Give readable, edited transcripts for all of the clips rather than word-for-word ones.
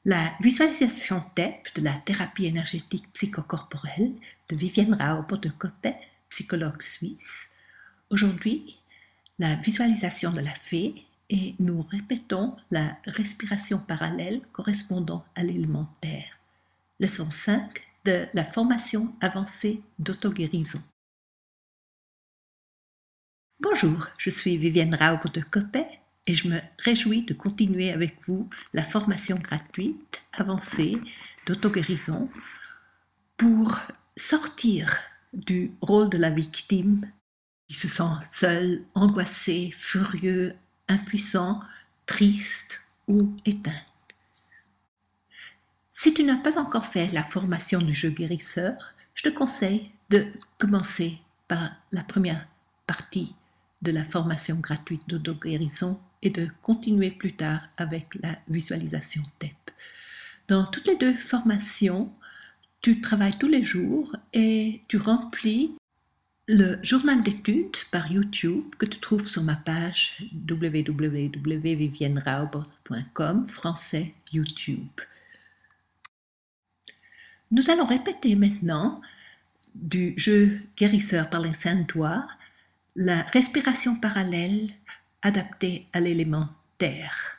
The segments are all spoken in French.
La visualisation TEP de la thérapie énergétique psychocorporelle de Vivienne Rauber de Coppet, psychologue suisse. Aujourd'hui, la visualisation de la fée et nous répétons la respiration parallèle correspondant à l'élément terre. Leçon 5 de la formation avancée d'auto-guérison. Bonjour, je suis Vivienne Rauber de Coppet et je me réjouis de continuer avec vous la formation gratuite avancée d'auto-guérison pour sortir du rôle de la victime qui se sent seul, angoissé, furieux, impuissant, triste ou éteint. Si tu n'as pas encore fait la formation du jeu guérisseur, je te conseille de commencer par la première partie de la formation gratuite d'auto-guérison et de continuer plus tard avec la visualisation TEP. Dans toutes les deux formations, tu travailles tous les jours et tu remplis le journal d'études par YouTube que tu trouves sur ma page www.viviennerauber.com français YouTube. Nous allons répéter maintenant du jeu guérisseur par les saints doigts la respiration parallèle adaptée à l'élément terre.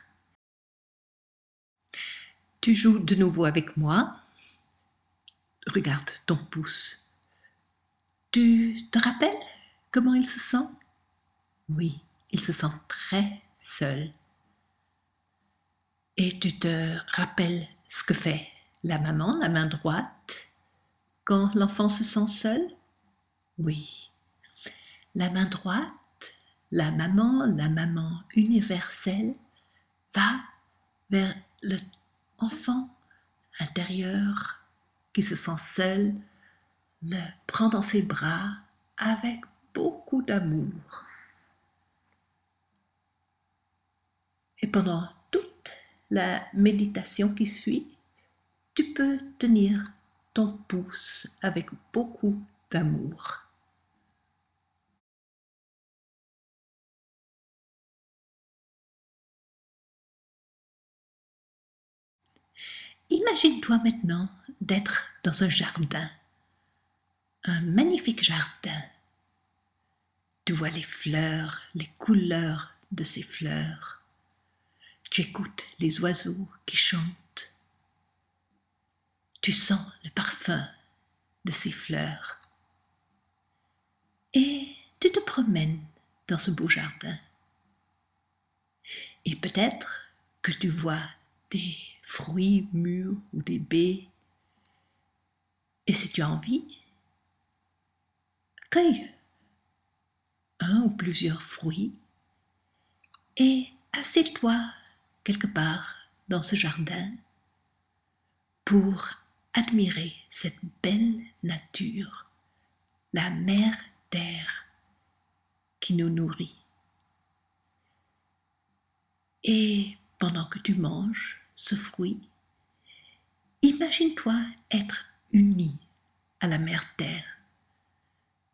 Tu joues de nouveau avec moi. Regarde ton pouce. Tu te rappelles comment il se sent? Oui, il se sent très seul. Et tu te rappelles ce que fait la maman, la main droite, quand l'enfant se sent seul? Oui, la main droite, la maman universelle, va vers l'enfant intérieur qui se sent seul, le prend dans ses bras avec beaucoup d'amour. Et pendant toute la méditation qui suit, tu peux tenir ton pouce avec beaucoup d'amour. Imagine-toi maintenant d'être dans un jardin, un magnifique jardin. Tu vois les fleurs, les couleurs de ces fleurs. Tu écoutes les oiseaux qui chantent. Tu sens le parfum de ces fleurs. Et tu te promènes dans ce beau jardin. Et peut-être que tu vois des fruits mûrs ou des baies. Et si tu as envie, cueille un ou plusieurs fruits et assieds-toi quelque part dans ce jardin pour admirer cette belle nature, la mère terre qui nous nourrit. Et pendant que tu manges ce fruit, imagine-toi être uni à la mère terre.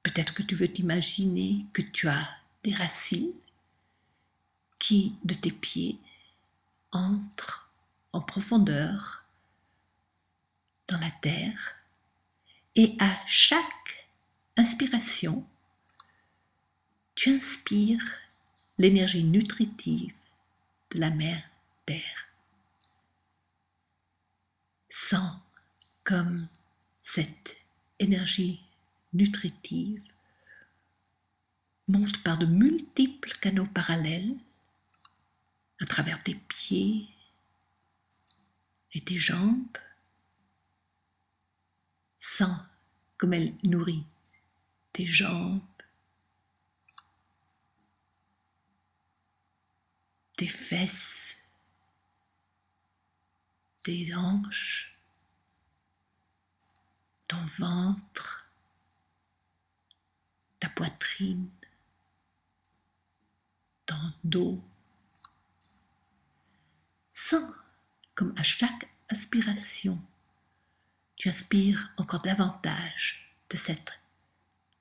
Peut-être que tu veux t'imaginer que tu as des racines qui, de tes pieds, entrent en profondeur dans la terre et à chaque inspiration, tu inspires l'énergie nutritive de la mère terre. Sens comme cette énergie nutritive monte par de multiples canaux parallèles à travers tes pieds et tes jambes. Sens comme elle nourrit tes jambes, tes fesses, tes hanches, ton ventre, ta poitrine, ton dos. Sens comme à chaque aspiration, tu inspires encore davantage de cette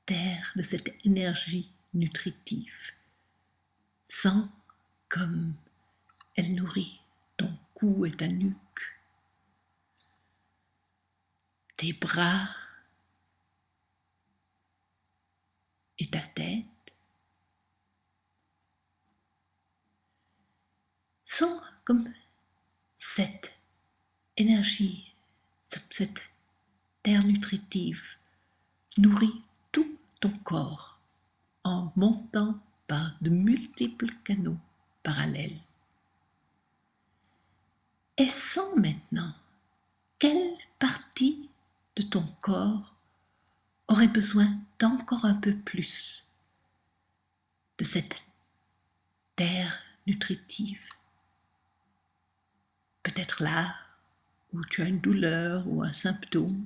terre, de cette énergie nutritive. Sens comme elle nourrit ton cou et ta nuque, tes bras et ta tête. Sens comme cette énergie, cette terre nutritive nourrit tout ton corps en montant par de multiples canaux parallèles. Et sens maintenant quelle partie de ton corps aurait besoin d'encore un peu plus de cette terre nutritive. Peut-être là où tu as une douleur ou un symptôme.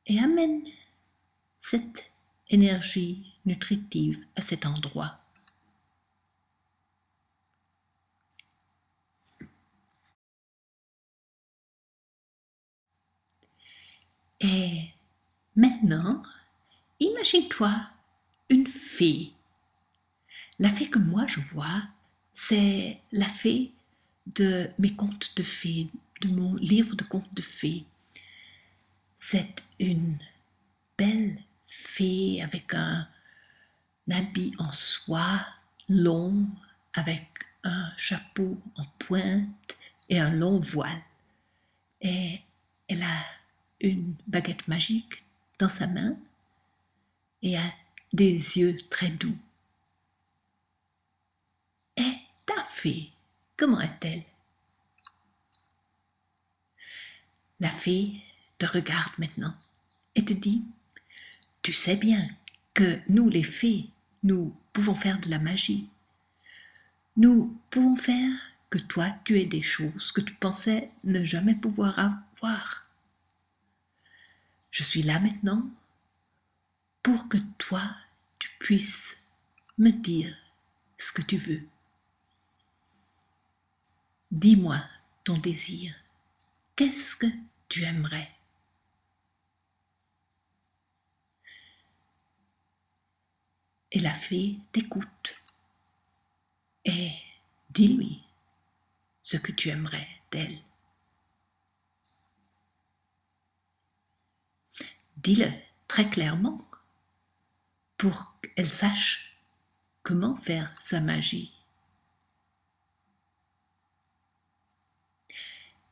Et amène cette énergie nutritive à cet endroit. Et maintenant, imagine-toi une fée. La fée que moi je vois, c'est la fée de mes contes de fées, de mon livre de contes de fées. C'est une belle fée avec un habit en soie long, avec un chapeau en pointe et un long voile. Et elle a une baguette magique dans sa main et a des yeux très doux. Et ta fée, comment est-elle? La fée te regarde maintenant et te dit, tu sais bien que nous les fées, nous pouvons faire de la magie. Nous pouvons faire que toi tu aies des choses que tu pensais ne jamais pouvoir avoir. Je suis là maintenant pour que toi tu puisses me dire ce que tu veux. Dis-moi ton désir. Qu'est-ce que tu aimerais? Et la fée t'écoute. Et dis-lui ce que tu aimerais d'elle. Dis-le très clairement pour qu'elle sache comment faire sa magie.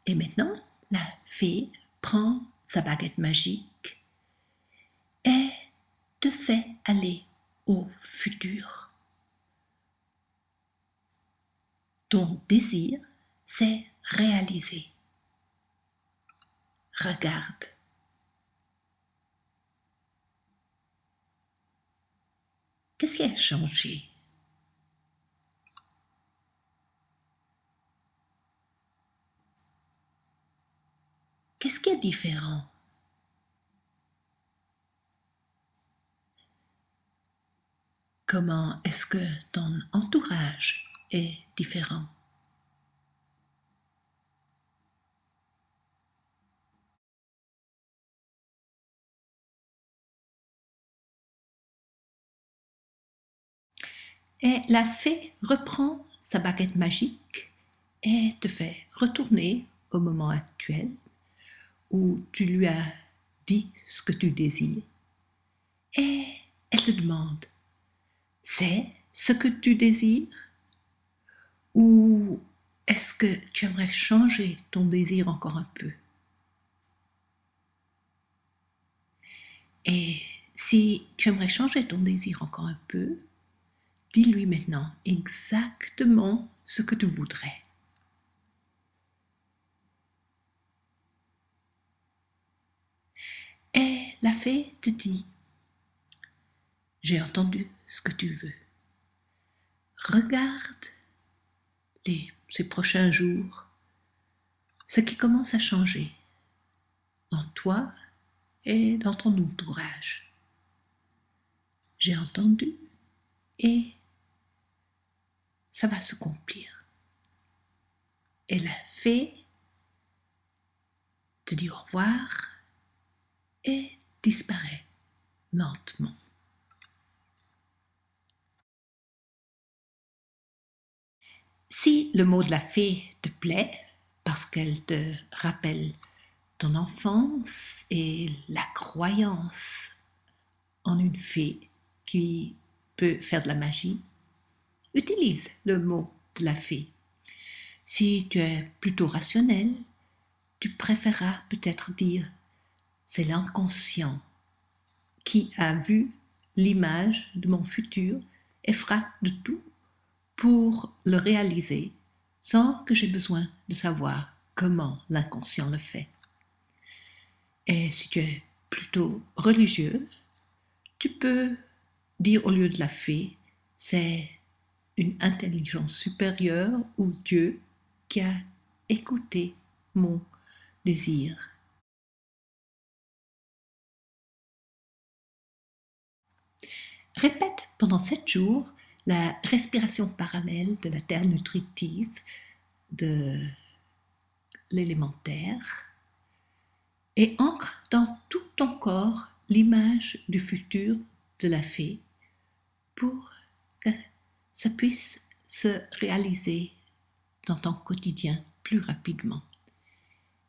Et maintenant, la fée prend sa baguette magique et te fait aller au futur. Ton désir s'est réalisé. Regarde. Qu'est-ce qui a changé? Qu'est-ce qui est différent? Comment est-ce que ton entourage est différent? Et la fée reprend sa baguette magique et te fait retourner au moment actuel où tu lui as dit ce que tu désires. Et elle te demande, c'est ce que tu désires? Ou est-ce que tu aimerais changer ton désir encore un peu? Et si tu aimerais changer ton désir encore un peu, dis-lui maintenant exactement ce que tu voudrais. Et la fée te dit, j'ai entendu ce que tu veux. Regarde ces prochains jours, ce qui commence à changer en toi et dans ton entourage. J'ai entendu et ça va s'accomplir. Et la fée te dit au revoir et disparaît lentement. Si le mot de la fée te plaît, parce qu'elle te rappelle ton enfance et la croyance en une fée qui peut faire de la magie, utilise le mot de la fée. Si tu es plutôt rationnel, tu préféreras peut-être dire c'est l'inconscient qui a vu l'image de mon futur et fera de tout pour le réaliser sans que j'ai besoin de savoir comment l'inconscient le fait. Et si tu es plutôt religieux, tu peux dire au lieu de la fée, c'est une intelligence supérieure ou Dieu qui a écouté mon désir. Répète pendant 7 jours la respiration parallèle de la terre nutritive, de l'élémentaire, et ancre dans tout ton corps l'image du futur de la fée pour que ça puisse se réaliser dans ton quotidien plus rapidement.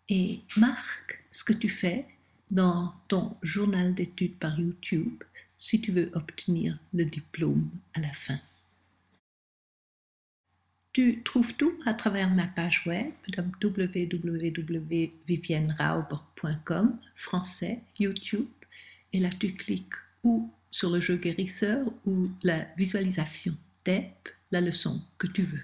Et marque ce que tu fais dans ton journal d'études par YouTube si tu veux obtenir le diplôme à la fin. Tu trouves tout à travers ma page web www.viviennerauber.com, français, YouTube, et là tu cliques ou sur le jeu guérisseur ou la visualisation TEP, la leçon que tu veux.